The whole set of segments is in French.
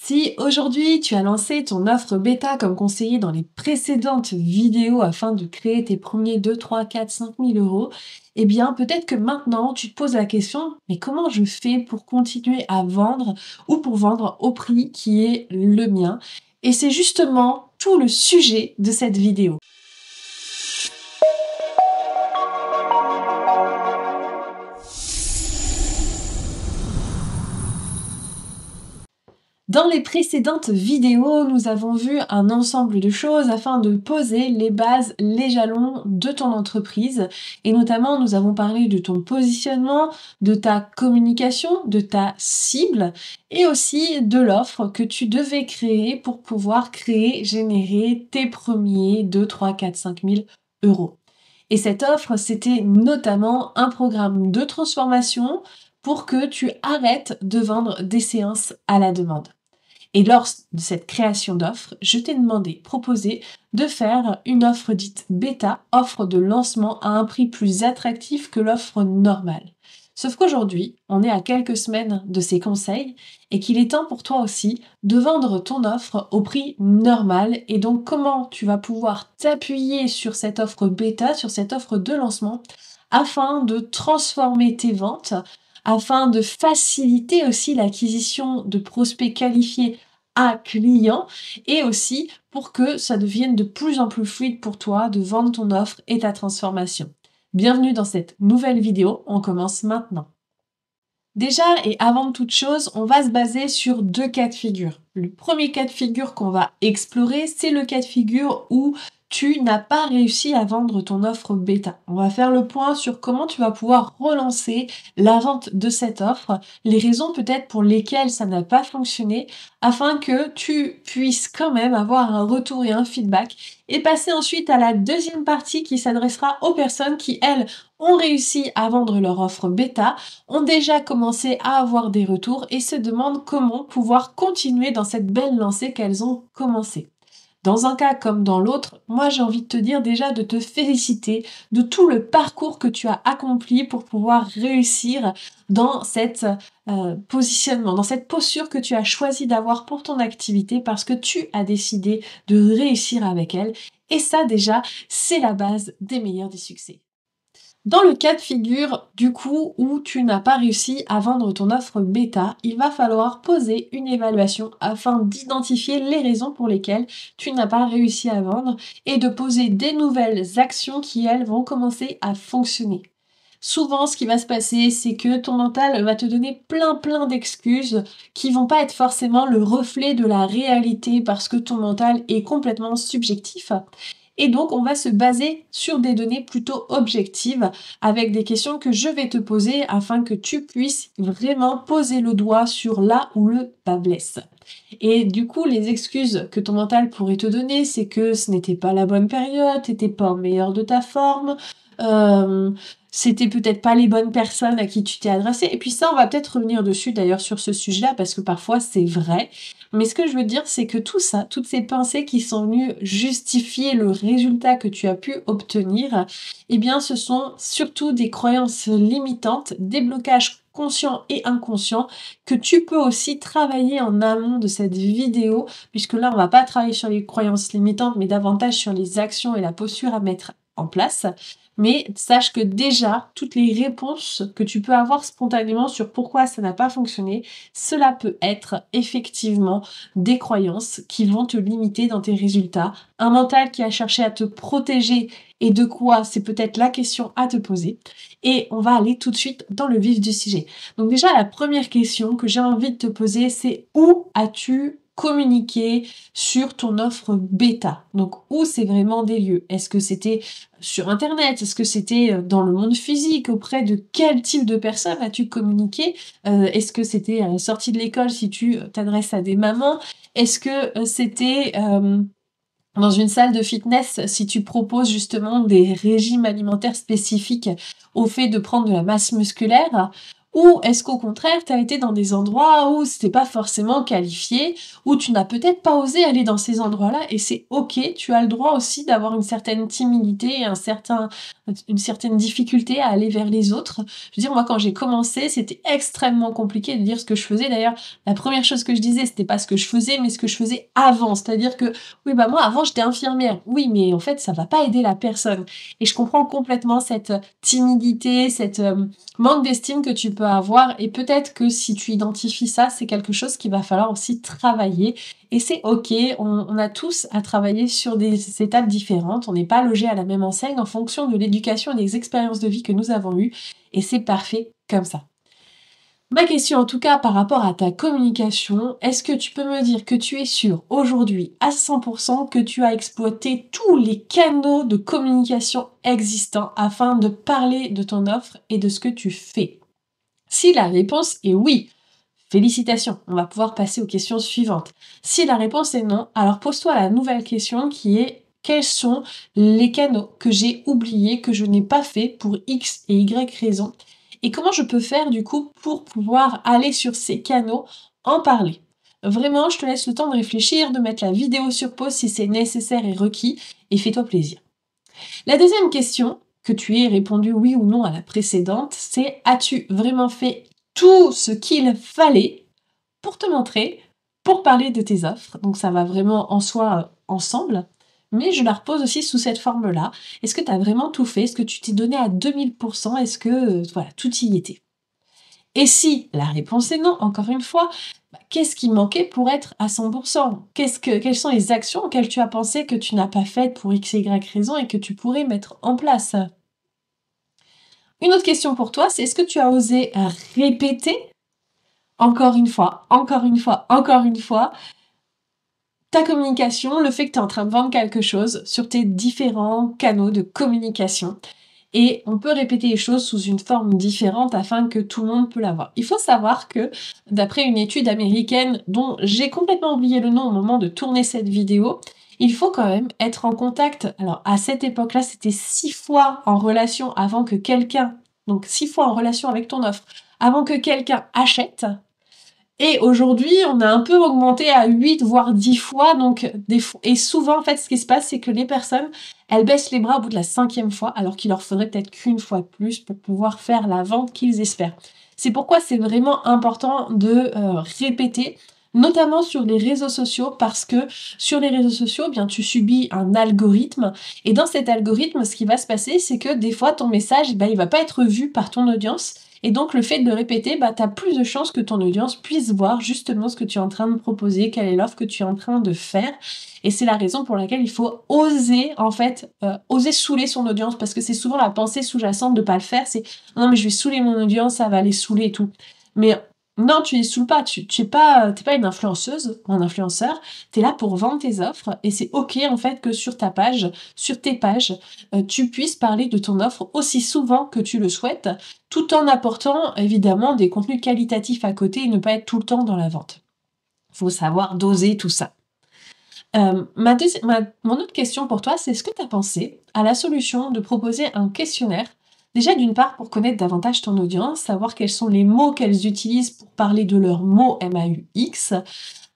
Si aujourd'hui tu as lancé ton offre bêta comme conseillé dans les précédentes vidéos afin de créer tes premiers 2, 3, 4, 5 000 euros, eh bien peut-être que maintenant tu te poses la question, mais comment je fais pour continuer à vendre ou pour vendre au prix qui est le mien? Et c'est justement tout le sujet de cette vidéo. Dans les précédentes vidéos, nous avons vu un ensemble de choses afin de poser les bases, les jalons de ton entreprise. Et notamment, nous avons parlé de ton positionnement, de ta communication, de ta cible et aussi de l'offre que tu devais créer pour pouvoir générer tes premiers 2, 3, 4, 5 000 euros. Et cette offre, c'était notamment un programme de transformation pour que tu arrêtes de vendre des séances à la demande. Et lors de cette création d'offre, je t'ai proposé de faire une offre dite bêta, offre de lancement à un prix plus attractif que l'offre normale. Sauf qu'aujourd'hui, on est à quelques semaines de ces conseils et qu'il est temps pour toi aussi de vendre ton offre au prix normal. Et donc, comment tu vas pouvoir t'appuyer sur cette offre bêta, sur cette offre de lancement, afin de transformer tes ventes, afin de faciliter aussi l'acquisition de prospects qualifiés à clients et aussi pour que ça devienne de plus en plus fluide pour toi de vendre ton offre et ta transformation. Bienvenue dans cette nouvelle vidéo, on commence maintenant. Déjà et avant toute chose, on va se baser sur deux cas de figure. Le premier cas de figure qu'on va explorer, c'est le cas de figure où tu n'as pas réussi à vendre ton offre bêta. On va faire le point sur comment tu vas pouvoir relancer la vente de cette offre, les raisons peut-être pour lesquelles ça n'a pas fonctionné, afin que tu puisses quand même avoir un retour et un feedback, et passer ensuite à la deuxième partie qui s'adressera aux personnes qui, elles, ont réussi à vendre leur offre bêta, ont déjà commencé à avoir des retours et se demandent comment pouvoir continuer dans cette belle lancée qu'elles ont commencée. Dans un cas comme dans l'autre, moi j'ai envie de te dire déjà de te féliciter de tout le parcours que tu as accompli pour pouvoir réussir dans cette positionnement, dans cette posture que tu as choisi d'avoir pour ton activité parce que tu as décidé de réussir avec elle. Et ça déjà, c'est la base des meilleurs des succès. Dans le cas de figure, du coup, où tu n'as pas réussi à vendre ton offre bêta, il va falloir poser une évaluation afin d'identifier les raisons pour lesquelles tu n'as pas réussi à vendre et de poser des nouvelles actions qui, elles, vont commencer à fonctionner. Souvent, ce qui va se passer, c'est que ton mental va te donner plein d'excuses qui vont pas être forcément le reflet de la réalité parce que ton mental est complètement subjectif. Et donc, on va se baser sur des données plutôt objectives avec des questions que je vais te poser afin que tu puisses vraiment poser le doigt sur là où le bas blesse. Et du coup, les excuses que ton mental pourrait te donner, c'est que ce n'était pas la bonne période, t'étais pas au meilleur de ta forme, c'était peut-être pas les bonnes personnes à qui tu t'es adressé. Et puis ça, on va peut-être revenir dessus d'ailleurs sur ce sujet-là parce que parfois c'est vrai. Mais ce que je veux dire, c'est que tout ça, toutes ces pensées qui sont venues justifier le résultat que tu as pu obtenir, eh bien, ce sont surtout des croyances limitantes, des blocages conscients et inconscients que tu peux aussi travailler en amont de cette vidéo, puisque là, on va pas travailler sur les croyances limitantes, mais davantage sur les actions et la posture à mettre en place. Mais sache que déjà, toutes les réponses que tu peux avoir spontanément sur pourquoi ça n'a pas fonctionné, cela peut être effectivement des croyances qui vont te limiter dans tes résultats. Un mental qui a cherché à te protéger et de quoi, c'est peut-être la question à te poser. Et on va aller tout de suite dans le vif du sujet. Donc déjà, la première question que j'ai envie de te poser, c'est où as-tu communiqué sur ton offre bêta? Donc où c'est vraiment des lieux? Est-ce que c'était sur Internet? Est-ce que c'était dans le monde physique? Auprès de quel type de personnes as-tu communiqué? Est-ce que c'était à la sortie de l'école si tu t'adresses à des mamans? Est-ce que c'était dans une salle de fitness si tu proposes justement des régimes alimentaires spécifiques au fait de prendre de la masse musculaire? Ou est-ce qu'au contraire, tu as été dans des endroits où c'était pas forcément qualifié, où tu n'as peut-être pas osé aller dans ces endroits-là et c'est OK, tu as le droit aussi d'avoir une certaine timidité et une certaine difficulté à aller vers les autres. Je veux dire, moi, quand j'ai commencé, c'était extrêmement compliqué de dire ce que je faisais. D'ailleurs, la première chose que je disais, c'était pas ce que je faisais, mais ce que je faisais avant. C'est-à-dire que, oui, bah moi, avant, j'étais infirmière. Oui, mais en fait, ça va pas aider la personne. Et je comprends complètement cette timidité, cette manque d'estime que tu peux avoir et peut-être que si tu identifies ça, c'est quelque chose qu'il va falloir aussi travailler et c'est OK, on a tous à travailler sur des étapes différentes, on n'est pas logé à la même enseigne en fonction de l'éducation et des expériences de vie que nous avons eues et c'est parfait comme ça. Ma question en tout cas par rapport à ta communication, est-ce que tu peux me dire que tu es sûr aujourd'hui à 100% que tu as exploité tous les canaux de communication existants afin de parler de ton offre et de ce que tu fais? Si la réponse est oui, félicitations, on va pouvoir passer aux questions suivantes. Si la réponse est non, alors pose-toi la nouvelle question qui est quels sont les canaux que j'ai oubliés, que je n'ai pas fait pour X et Y raisons et comment je peux faire du coup pour pouvoir aller sur ces canaux, en parler. Vraiment, je te laisse le temps de réfléchir, de mettre la vidéo sur pause si c'est nécessaire et requis et fais-toi plaisir. La deuxième question, que tu aies répondu oui ou non à la précédente, c'est as-tu vraiment fait tout ce qu'il fallait pour te montrer, pour parler de tes offres? Donc ça va vraiment en soi ensemble, mais je la repose aussi sous cette forme-là. Est-ce que tu as vraiment tout fait? Est-ce que tu t'es donné à 2000%? Est-ce que voilà, tout y était? Et si la réponse est non, encore une fois, qu'est-ce qui manquait pour être à 100%? Quelles sont les actions auxquelles tu as pensé que tu n'as pas faites pour X et Y raison et que tu pourrais mettre en place? Une autre question pour toi, c'est est-ce que tu as osé répéter encore une fois, encore une fois, encore une fois, ta communication, le fait que tu es en train de vendre quelque chose sur tes différents canaux de communication? Et on peut répéter les choses sous une forme différente afin que tout le monde peut l'avoir. Il faut savoir que, d'après une étude américaine dont j'ai complètement oublié le nom au moment de tourner cette vidéo, il faut quand même être en contact. Alors, à cette époque-là, c'était 6 fois en relation avant que quelqu'un, donc 6 fois en relation avec ton offre, avant que quelqu'un achète. Et aujourd'hui, on a un peu augmenté à 8 voire 10 fois, donc et souvent, en fait, ce qui se passe, c'est que les personnes, elles baissent les bras au bout de la 5e fois, alors qu'il leur faudrait peut-être qu'une fois de plus pour pouvoir faire la vente qu'ils espèrent. C'est pourquoi c'est vraiment important de répéter, notamment sur les réseaux sociaux, parce que sur les réseaux sociaux, eh bien, tu subis un algorithme, et dans cet algorithme, ce qui va se passer, c'est que des fois, ton message, il va pas être vu par ton audience, et donc, le fait de le répéter, tu as plus de chances que ton audience puisse voir justement ce que tu es en train de proposer, quelle est l'offre que tu es en train de faire. Et c'est la raison pour laquelle il faut oser, en fait, oser saouler son audience, parce que c'est souvent la pensée sous-jacente de pas le faire, c'est non mais je vais saouler mon audience, ça va les saouler et tout. Mais non, tu les saoules pas, t'es pas une influenceuse ou un influenceur, t'es là pour vendre tes offres et c'est ok en fait que sur ta page, sur tes pages, tu puisses parler de ton offre aussi souvent que tu le souhaites, tout en apportant évidemment des contenus qualitatifs à côté et ne pas être tout le temps dans la vente. Faut savoir doser tout ça. Mon autre question pour toi, c'est est-ce que tu as pensé à la solution de proposer un questionnaire? Déjà, d'une part, pour connaître davantage ton audience, savoir quels sont les mots qu'elles utilisent pour parler de leurs mots MAUX,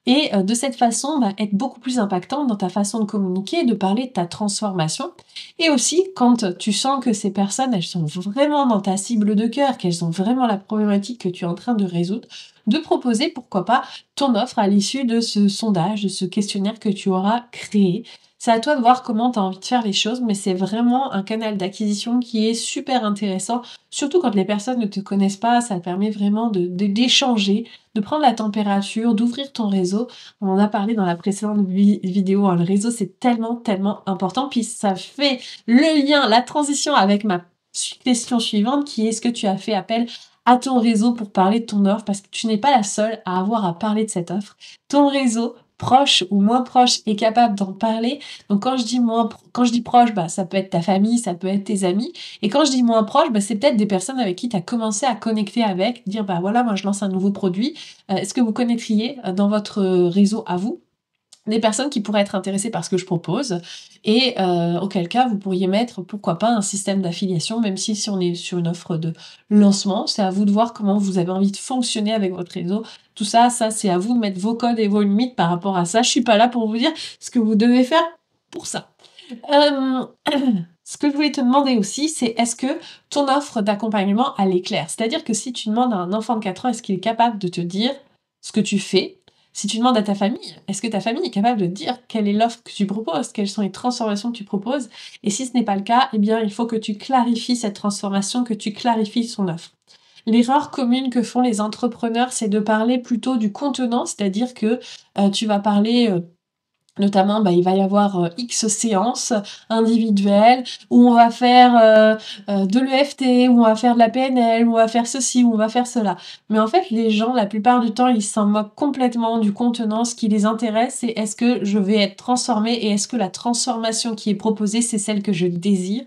et de cette façon, être beaucoup plus impactante dans ta façon de communiquer, de parler de ta transformation. Et aussi, quand tu sens que ces personnes, elles sont vraiment dans ta cible de cœur, qu'elles ont vraiment la problématique que tu es en train de résoudre, de proposer, pourquoi pas, ton offre à l'issue de ce sondage, de ce questionnaire que tu auras créé. C'est à toi de voir comment tu as envie de faire les choses, mais c'est vraiment un canal d'acquisition qui est super intéressant, surtout quand les personnes ne te connaissent pas, ça permet vraiment d'échanger, de prendre la température, d'ouvrir ton réseau. On en a parlé dans la précédente vidéo, hein. Le réseau, c'est tellement, tellement important. Puis ça fait le lien, la transition avec ma question suivante qui est est-ce que tu as fait appel à ton réseau pour parler de ton offre parce que tu n'es pas la seule à avoir à parler de cette offre. Ton réseau, proche ou moins proche, est capable d'en parler. Donc quand je dis proche, ça peut être ta famille, ça peut être tes amis. Et quand je dis moins proche, c'est peut-être des personnes avec qui tu as commencé à connecter avec, dire voilà, moi je lance un nouveau produit. Est-ce que vous connaîtriez dans votre réseau à vous? des personnes qui pourraient être intéressées par ce que je propose et auquel cas vous pourriez mettre, pourquoi pas, un système d'affiliation, même si on est sur une offre de lancement. C'est à vous de voir comment vous avez envie de fonctionner avec votre réseau. Tout ça, c'est à vous de mettre vos codes et vos limites par rapport à ça. Je suis pas là pour vous dire ce que vous devez faire pour ça. Hem, ce que je voulais te demander aussi, c'est est-ce que ton offre d'accompagnement, elle est claire? C'est-à-dire que si tu demandes à un enfant de 4 ans, est-ce qu'il est capable de te dire ce que tu fais? Si tu demandes à ta famille, est-ce que ta famille est capable de dire quelle est l'offre que tu proposes? Quelles sont les transformations que tu proposes? Et si ce n'est pas le cas, eh bien, il faut que tu clarifies cette transformation, que tu clarifies son offre. L'erreur commune que font les entrepreneurs, c'est de parler plutôt du contenant, c'est-à-dire que, tu vas parler, notamment, il va y avoir, X séances individuelles où on va faire, de l'EFT, où on va faire de la PNL, où on va faire ceci, où on va faire cela. Mais en fait, les gens, la plupart du temps, ils s'en moquent complètement du contenant. Ce qui les intéresse, c'est est-ce que je vais être transformée et est-ce que la transformation qui est proposée, c'est celle que je désire?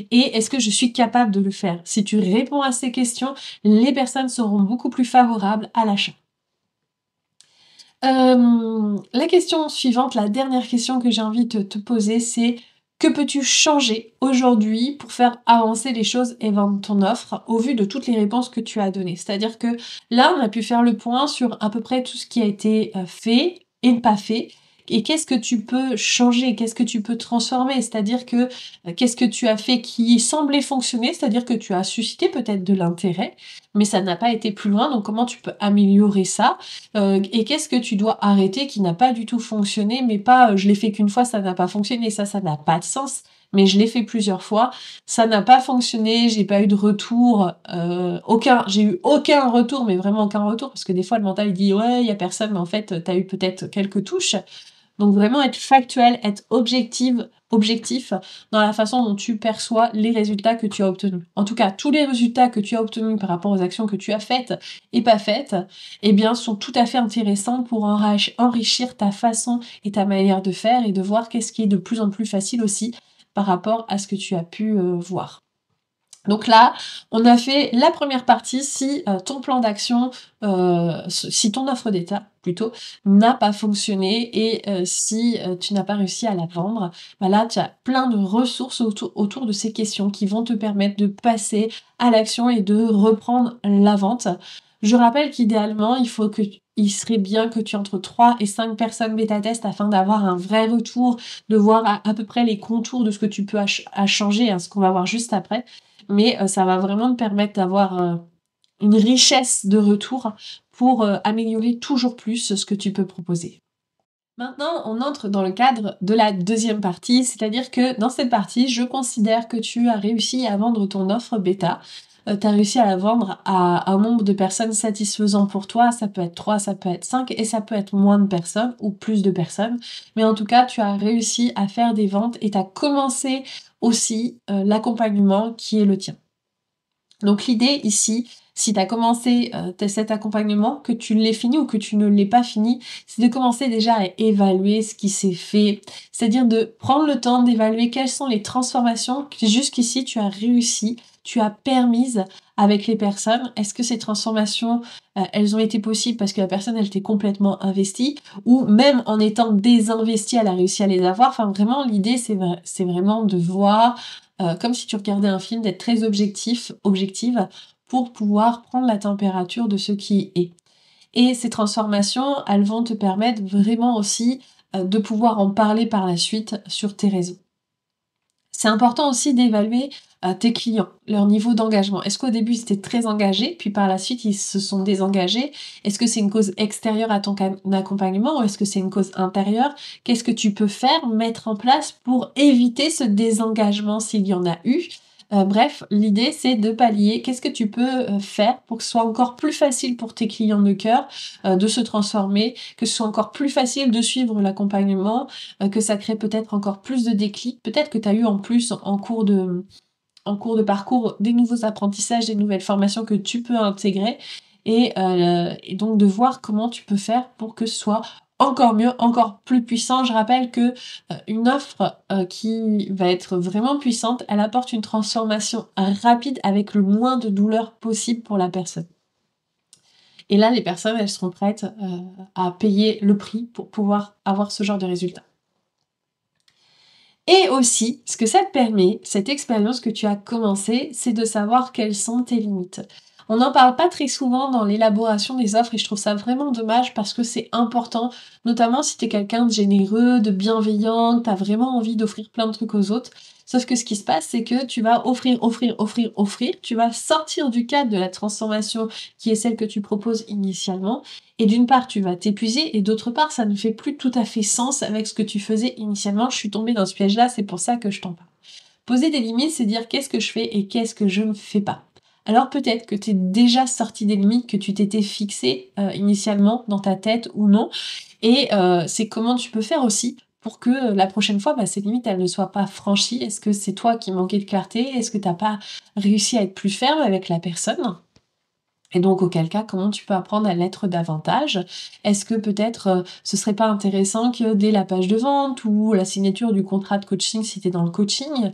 Et est-ce que je suis capable de le faire? Si tu réponds à ces questions, les personnes seront beaucoup plus favorables à l'achat. La question suivante, la dernière question que j'ai envie de te poser, c'est: que peux-tu changer aujourd'hui pour faire avancer les choses et vendre ton offre au vu de toutes les réponses que tu as données? C'est-à-dire que là, on a pu faire le point sur à peu près tout ce qui a été, fait et pas fait et qu'est-ce que tu peux changer? Qu'est-ce que tu peux transformer? C'est-à-dire que, qu'est-ce que tu as fait qui semblait fonctionner? C'est-à-dire que tu as suscité peut-être de l'intérêt, mais ça n'a pas été plus loin, donc comment tu peux améliorer ça? Et qu'est-ce que tu dois arrêter qui n'a pas du tout fonctionné, mais pas, «Je l'ai fait qu'une fois, ça n'a pas fonctionné», ça n'a pas de sens. Mais je l'ai fait plusieurs fois, ça n'a pas fonctionné, j'ai pas eu de retour, j'ai eu aucun retour, mais vraiment aucun retour, parce que des fois le mental il dit: «Ouais, il y a personne», mais en fait, tu as eu peut-être quelques touches. Donc vraiment être factuel, être objectif dans la façon dont tu perçois les résultats que tu as obtenus. En tout cas, tous les résultats que tu as obtenus par rapport aux actions que tu as faites et pas faites, eh bien, sont tout à fait intéressants pour enrichir ta façon et ta manière de faire et de voir qu'est-ce qui est de plus en plus facile aussi par rapport à ce que tu as pu voir. Donc là, on a fait la première partie. Si ton plan d'action, si ton offre d'état plutôt, n'a pas fonctionné et si tu n'as pas réussi à la vendre, là tu as plein de ressources autour de ces questions qui vont te permettre de passer à l'action et de reprendre la vente. Je rappelle qu'idéalement, il serait bien que tu aies entre 3 et 5 personnes bêta-test afin d'avoir un vrai retour, de voir à peu près les contours de ce que tu peux à changer, hein, ce qu'on va voir juste après. Mais ça va vraiment te permettre d'avoir, une richesse de retours pour, améliorer toujours plus ce que tu peux proposer. Maintenant, on entre dans le cadre de la deuxième partie, c'est-à-dire que dans cette partie, je considère que tu as réussi à vendre ton offre bêta. Tu as réussi à la vendre à un nombre de personnes satisfaisant pour toi. Ça peut être 3, ça peut être 5 et ça peut être moins de personnes ou plus de personnes. Mais en tout cas, tu as réussi à faire des ventes et tu as commencé aussi, l'accompagnement qui est le tien. Donc l'idée ici, si tu as commencé, cet accompagnement, que tu l'aies fini ou que tu ne l'aies pas fini, c'est de commencer déjà à évaluer ce qui s'est fait. C'est-à-dire de prendre le temps d'évaluer quelles sont les transformations que jusqu'ici tu as réussi, tu as permises avec les personnes. Est-ce que ces transformations, elles ont été possibles parce que la personne elle était complètement investie ou même en étant désinvestie, elle a réussi à les avoir? Enfin vraiment l'idée c'est vraiment de voir, comme si tu regardais un film, d'être très objective pour pouvoir prendre la température de ce qui est. Et ces transformations, elles vont te permettre vraiment aussi, de pouvoir en parler par la suite sur tes réseaux. C'est important aussi d'évaluer, tes clients, leur niveau d'engagement. Est-ce qu'au début, ils étaient très engagés, puis par la suite, ils se sont désengagés? Est-ce que c'est une cause extérieure à ton accompagnement ou est-ce que c'est une cause intérieure? Qu'est-ce que tu peux faire, mettre en place pour éviter ce désengagement s'il y en a eu? Bref, l'idée, c'est de pallier. Qu'est-ce que tu peux, faire pour que ce soit encore plus facile pour tes clients de cœur, de se transformer, que ce soit encore plus facile de suivre l'accompagnement, que ça crée peut-être encore plus de déclics. Peut-être que tu as eu en plus en cours de parcours des nouveaux apprentissages, des nouvelles formations que tu peux intégrer et donc de voir comment tu peux faire pour que ce soit encore mieux, encore plus puissant. Je rappelle que, une offre, qui va être vraiment puissante, elle apporte une transformation rapide avec le moins de douleur possible pour la personne. Et là, les personnes, elles seront prêtes à payer le prix pour pouvoir avoir ce genre de résultat. Et aussi, ce que ça te permet, cette expérience que tu as commencée, c'est de savoir quelles sont tes limites. On n'en parle pas très souvent dans l'élaboration des offres et je trouve ça vraiment dommage parce que c'est important, notamment si tu es quelqu'un de généreux, de bienveillant, que tu as vraiment envie d'offrir plein de trucs aux autres. Sauf que ce qui se passe, c'est que tu vas offrir, tu vas sortir du cadre de la transformation qui est celle que tu proposes initialement. Et d'une part, tu vas t'épuiser, et d'autre part, ça ne fait plus tout à fait sens avec ce que tu faisais initialement. Je suis tombée dans ce piège-là, c'est pour ça que je t'en parle. Poser des limites, c'est dire qu'est-ce que je fais et qu'est-ce que je ne fais pas. Alors peut-être que tu es déjà sorti des limites que tu t'étais fixées initialement dans ta tête ou non, et c'est comment tu peux faire aussi pour que la prochaine fois, ces limites, elles ne soient pas franchies. Est-ce que c'est toi qui manquais de clarté? Est-ce que t'as pas réussi à être plus ferme avec la personne? Et donc, auquel cas, comment tu peux apprendre à l'être davantage? Est-ce que peut-être ce serait pas intéressant que dès la page de vente ou la signature du contrat de coaching, si tu es dans le coaching,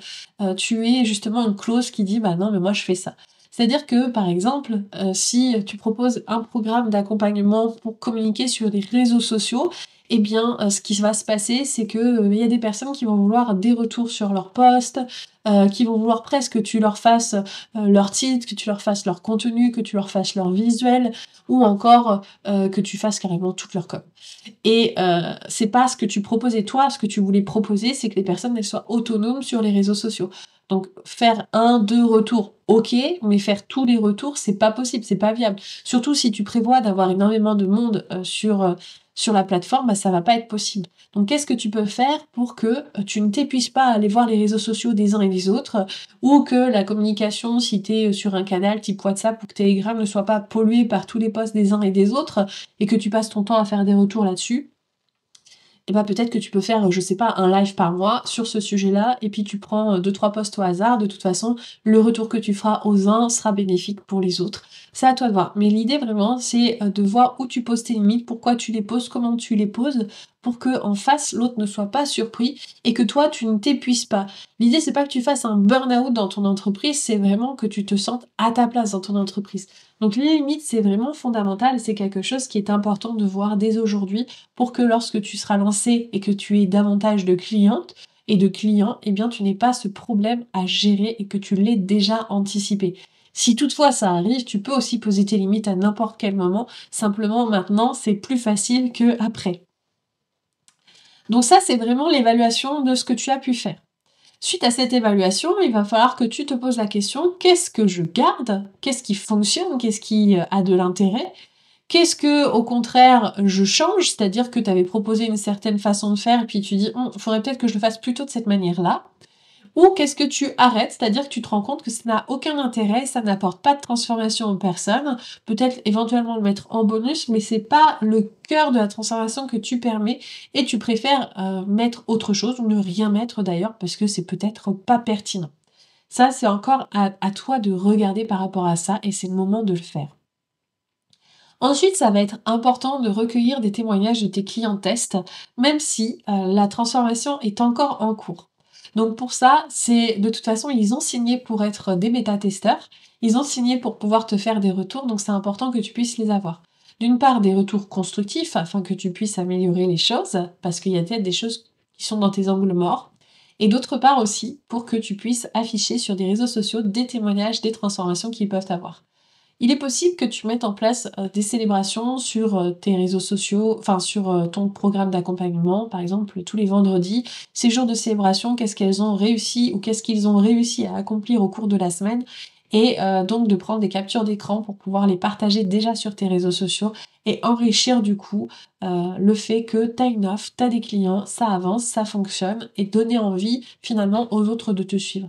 tu aies justement une clause qui dit bah non, mais moi je fais ça. C'est-à-dire que, par exemple, si tu proposes un programme d'accompagnement pour communiquer sur les réseaux sociaux, eh bien, ce qui va se passer, c'est que il y a des personnes qui vont vouloir des retours sur leurs posts, qui vont vouloir presque que tu leur fasses leur titre, que tu leur fasses leur contenu, que tu leur fasses leur visuel, ou encore que tu fasses carrément toute leur com. Et c'est pas ce que tu proposais toi, ce que tu voulais proposer, c'est que les personnes elles soient autonomes sur les réseaux sociaux. Donc faire 1-2 retours, ok, mais faire tous les retours, c'est pas possible, c'est pas viable. Surtout si tu prévois d'avoir énormément de monde sur la plateforme, ça va pas être possible. Donc qu'est-ce que tu peux faire pour que tu ne t'épuises pas à aller voir les réseaux sociaux des uns et des autres, ou que la communication, si tu es sur un canal type WhatsApp ou que Telegram, ne soit pas polluée par tous les posts des uns et des autres, et que tu passes ton temps à faire des retours là-dessus, et peut-être que tu peux faire, je sais pas, un live par mois sur ce sujet-là, et puis tu prends 2-3 posts au hasard. De toute façon, le retour que tu feras aux uns sera bénéfique pour les autres. C'est à toi de voir. Mais l'idée vraiment, c'est de voir où tu poses tes limites, pourquoi tu les poses, comment tu les poses, pour que en face, l'autre ne soit pas surpris et que toi, tu ne t'épuises pas. L'idée, c'est pas que tu fasses un burn-out dans ton entreprise, c'est vraiment que tu te sentes à ta place dans ton entreprise. Donc les limites, c'est vraiment fondamental, c'est quelque chose qui est important de voir dès aujourd'hui pour que lorsque tu seras lancé et que tu aies davantage de clientes et de clients, eh bien tu n'aies pas ce problème à gérer et que tu l'aies déjà anticipé. Si toutefois ça arrive, tu peux aussi poser tes limites à n'importe quel moment, simplement maintenant c'est plus facile que après. Donc ça, c'est vraiment l'évaluation de ce que tu as pu faire. Suite à cette évaluation, il va falloir que tu te poses la question, qu'est-ce que je garde? Qu'est-ce qui fonctionne? Qu'est-ce qui a de l'intérêt? Qu'est-ce que, au contraire, je change? C'est-à-dire que tu avais proposé une certaine façon de faire et puis tu dis, faudrait peut-être que je le fasse plutôt de cette manière-là. Ou qu'est-ce que tu arrêtes? C'est-à-dire que tu te rends compte que ça n'a aucun intérêt, ça n'apporte pas de transformation aux personnes. Peut-être éventuellement le mettre en bonus, mais c'est pas le cœur de la transformation que tu permets et tu préfères mettre autre chose ou ne rien mettre d'ailleurs parce que c'est peut-être pas pertinent. Ça, c'est encore à toi de regarder par rapport à ça et c'est le moment de le faire. Ensuite, ça va être important de recueillir des témoignages de tes clients tests, même si la transformation est encore en cours. Donc pour ça, c'est de toute façon, ils ont signé pour être des bêta-testeurs, ils ont signé pour pouvoir te faire des retours, donc c'est important que tu puisses les avoir. D'une part, des retours constructifs afin que tu puisses améliorer les choses, parce qu'il y a peut-être des choses qui sont dans tes angles morts. Et d'autre part aussi, pour que tu puisses afficher sur des réseaux sociaux des témoignages, des transformations qu'ils peuvent avoir. Il est possible que tu mettes en place des célébrations sur tes réseaux sociaux, enfin sur ton programme d'accompagnement, par exemple tous les vendredis. Ces jours de célébration, qu'est-ce qu'elles ont réussi ou qu'est-ce qu'ils ont réussi à accomplir au cours de la semaine et donc de prendre des captures d'écran pour pouvoir les partager déjà sur tes réseaux sociaux et enrichir du coup le fait que tu as une offre, tu as des clients, ça avance, ça fonctionne et donner envie finalement aux autres de te suivre.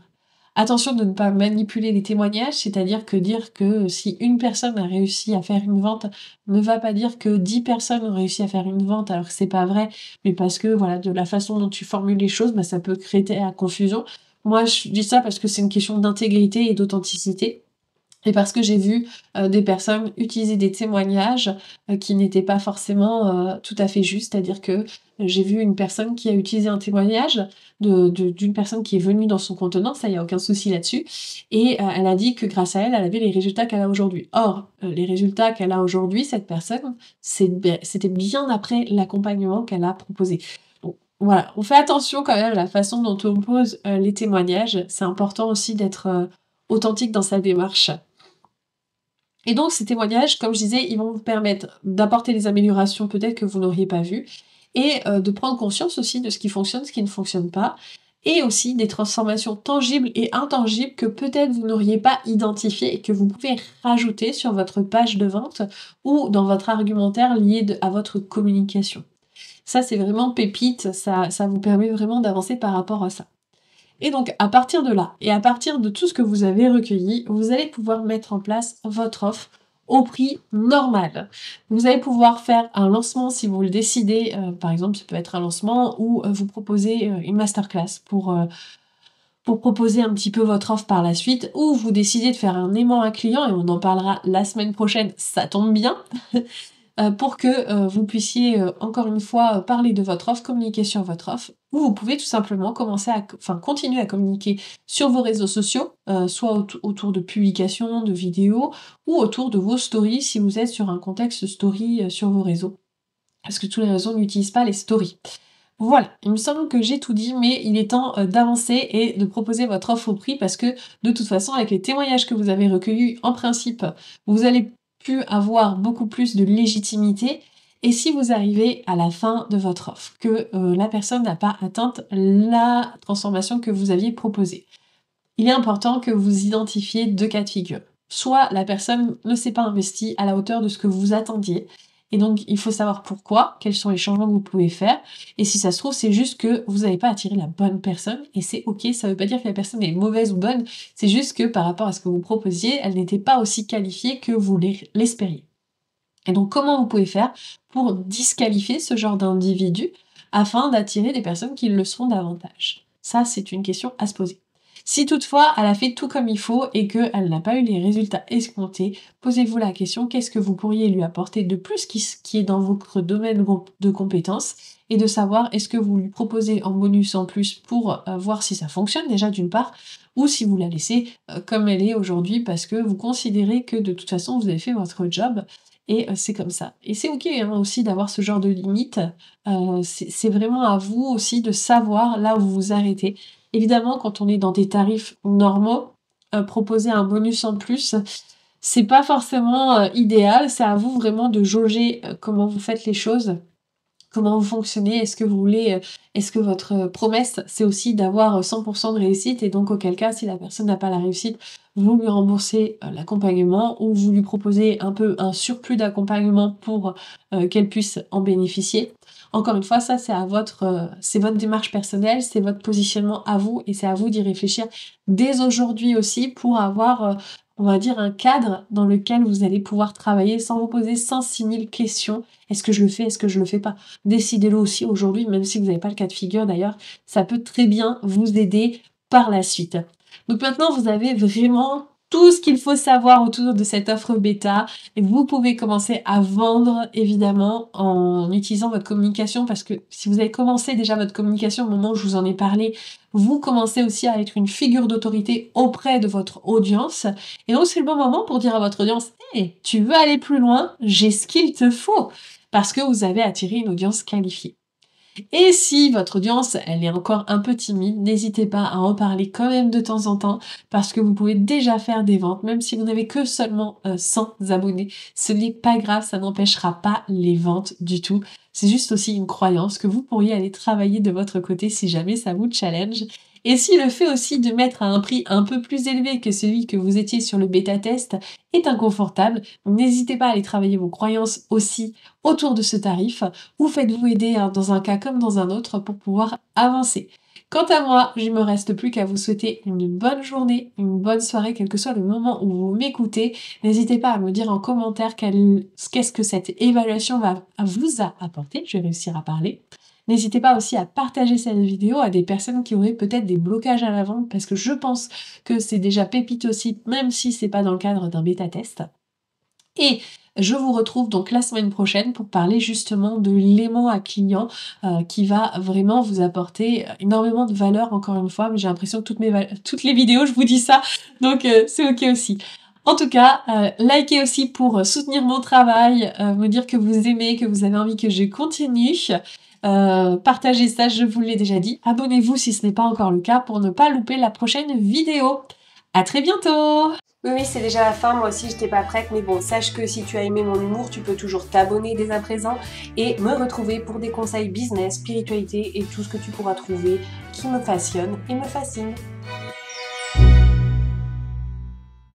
Attention de ne pas manipuler les témoignages, c'est-à-dire que dire que si une personne a réussi à faire une vente ne va pas dire que 10 personnes ont réussi à faire une vente alors que c'est pas vrai, mais parce que voilà, de la façon dont tu formules les choses, ça peut créer à confusion. Moi, je dis ça parce que c'est une question d'intégrité et d'authenticité. et parce que j'ai vu, des personnes utiliser des témoignages, qui n'étaient pas forcément, tout à fait justes. C'est-à-dire que j'ai vu une personne qui a utilisé un témoignage d'une personne qui est venue dans son contenant, ça, il y a aucun souci là-dessus et elle a dit que grâce à elle, elle avait les résultats qu'elle a aujourd'hui. Or, les résultats qu'elle a aujourd'hui, cette personne, c'était bien après l'accompagnement qu'elle a proposé. Donc voilà, on fait attention quand même à la façon dont on pose, les témoignages. C'est important aussi d'être, authentique dans sa démarche. Et donc ces témoignages, comme je disais, ils vont vous permettre d'apporter des améliorations peut-être que vous n'auriez pas vues et de prendre conscience aussi de ce qui fonctionne, ce qui ne fonctionne pas et aussi des transformations tangibles et intangibles que peut-être vous n'auriez pas identifiées et que vous pouvez rajouter sur votre page de vente ou dans votre argumentaire lié à votre communication. Ça, c'est vraiment pépite, ça vous permet vraiment d'avancer par rapport à ça. Et donc, à partir de là, et à partir de tout ce que vous avez recueilli, vous allez pouvoir mettre en place votre offre au prix normal. Vous allez pouvoir faire un lancement si vous le décidez, par exemple, ça peut être un lancement ou vous proposez une masterclass pour proposer un petit peu votre offre par la suite, ou vous décidez de faire un aimant à client, et on en parlera la semaine prochaine, ça tombe bien, pour que vous puissiez encore une fois parler de votre offre, communiquer sur votre offre, ou vous pouvez tout simplement continuer à communiquer sur vos réseaux sociaux, soit autour de publications, de vidéos, ou autour de vos stories si vous êtes sur un contexte story sur vos réseaux. Parce que tous les réseaux n'utilisent pas les stories. Voilà, il me semble que j'ai tout dit, mais il est temps d'avancer et de proposer votre offre au prix parce que de toute façon, avec les témoignages que vous avez recueillis, en principe, vous allez plus avoir beaucoup plus de légitimité. Et si vous arrivez à la fin de votre offre, que la personne n'a pas atteint la transformation que vous aviez proposée, il est important que vous identifiez 2 cas de figure. Soit la personne ne s'est pas investie à la hauteur de ce que vous attendiez, et donc il faut savoir pourquoi, quels sont les changements que vous pouvez faire, et si ça se trouve, c'est juste que vous n'avez pas attiré la bonne personne, et c'est ok, ça veut pas dire que la personne est mauvaise ou bonne, c'est juste que par rapport à ce que vous proposiez, elle n'était pas aussi qualifiée que vous l'espériez. Et donc comment vous pouvez faire pour disqualifier ce genre d'individu afin d'attirer des personnes qui le seront davantage? Ça, c'est une question à se poser. Si toutefois elle a fait tout comme il faut et qu'elle n'a pas eu les résultats escomptés, posez-vous la question qu'est-ce que vous pourriez lui apporter de plus qui est dans votre domaine de compétences et de savoir est-ce que vous lui proposez en bonus en plus pour voir si ça fonctionne déjà d'une part ou si vous la laissez comme elle est aujourd'hui parce que vous considérez que de toute façon vous avez fait votre job et c'est comme ça. Et c'est ok hein, aussi d'avoir ce genre de limite, c'est vraiment à vous aussi de savoir là où vous vous arrêtez. Évidemment, quand on est dans des tarifs normaux, proposer un bonus en plus, c'est pas forcément, idéal. C'est à vous vraiment de jauger, comment vous faites les choses. Comment vous fonctionnez? Est-ce que votre promesse, c'est aussi d'avoir 100 de réussite et donc auquel cas, si la personne n'a pas la réussite, vous lui remboursez, l'accompagnement ou vous lui proposez un peu un surplus d'accompagnement pour, qu'elle puisse en bénéficier. Encore une fois, ça c'est votre démarche personnelle, c'est votre positionnement à vous et c'est à vous d'y réfléchir dès aujourd'hui aussi pour avoir, on va dire un cadre dans lequel vous allez pouvoir travailler sans vous poser 106 000 questions. Est-ce que je le fais? Est-ce que je le fais pas? Décidez-le aussi aujourd'hui, même si vous n'avez pas le cas de figure d'ailleurs, ça peut très bien vous aider par la suite. Donc maintenant, vous avez vraiment tout ce qu'il faut savoir autour de cette offre bêta et vous pouvez commencer à vendre évidemment en utilisant votre communication parce que si vous avez commencé déjà votre communication au moment où je vous en ai parlé, vous commencez aussi à être une figure d'autorité auprès de votre audience et donc c'est le bon moment pour dire à votre audience hey, tu veux aller plus loin, j'ai ce qu'il te faut parce que vous avez attiré une audience qualifiée. Et si votre audience, elle est encore un peu timide, n'hésitez pas à en parler quand même de temps en temps parce que vous pouvez déjà faire des ventes, même si vous n'avez que seulement 100 abonnés. Ce n'est pas grave, ça n'empêchera pas les ventes du tout. C'est juste aussi une croyance que vous pourriez aller travailler de votre côté si jamais ça vous challenge. Et si le fait aussi de mettre à un prix un peu plus élevé que celui que vous étiez sur le bêta test est inconfortable, n'hésitez pas à aller travailler vos croyances aussi autour de ce tarif ou faites-vous aider hein, dans un cas comme dans un autre pour pouvoir avancer. Quant à moi, il me reste plus qu'à vous souhaiter une bonne journée, une bonne soirée, quel que soit le moment où vous m'écoutez. N'hésitez pas à me dire en commentaire qu'est-ce que cette évaluation vous a apporté. Je vais réussir à parler. N'hésitez pas aussi à partager cette vidéo à des personnes qui auraient peut-être des blocages à la vente, parce que je pense que c'est déjà pépite aussi, même si c'est pas dans le cadre d'un bêta-test. Et je vous retrouve donc la semaine prochaine pour parler justement de l'aimant à client qui va vraiment vous apporter énormément de valeur, encore une fois, mais j'ai l'impression que toutes les vidéos je vous dis ça, donc c'est ok aussi. En tout cas, likez aussi pour soutenir mon travail, me dire que vous aimez, que vous avez envie que je continue. Partagez ça, je vous l'ai déjà dit. Abonnez-vous si ce n'est pas encore le cas pour ne pas louper la prochaine vidéo. À très bientôt! Oui, c'est déjà la fin, moi aussi j'étais pas prête, mais bon, sache que si tu as aimé mon humour, tu peux toujours t'abonner dès à présent et me retrouver pour des conseils business, spiritualité et tout ce que tu pourras trouver qui me passionne et me fascine.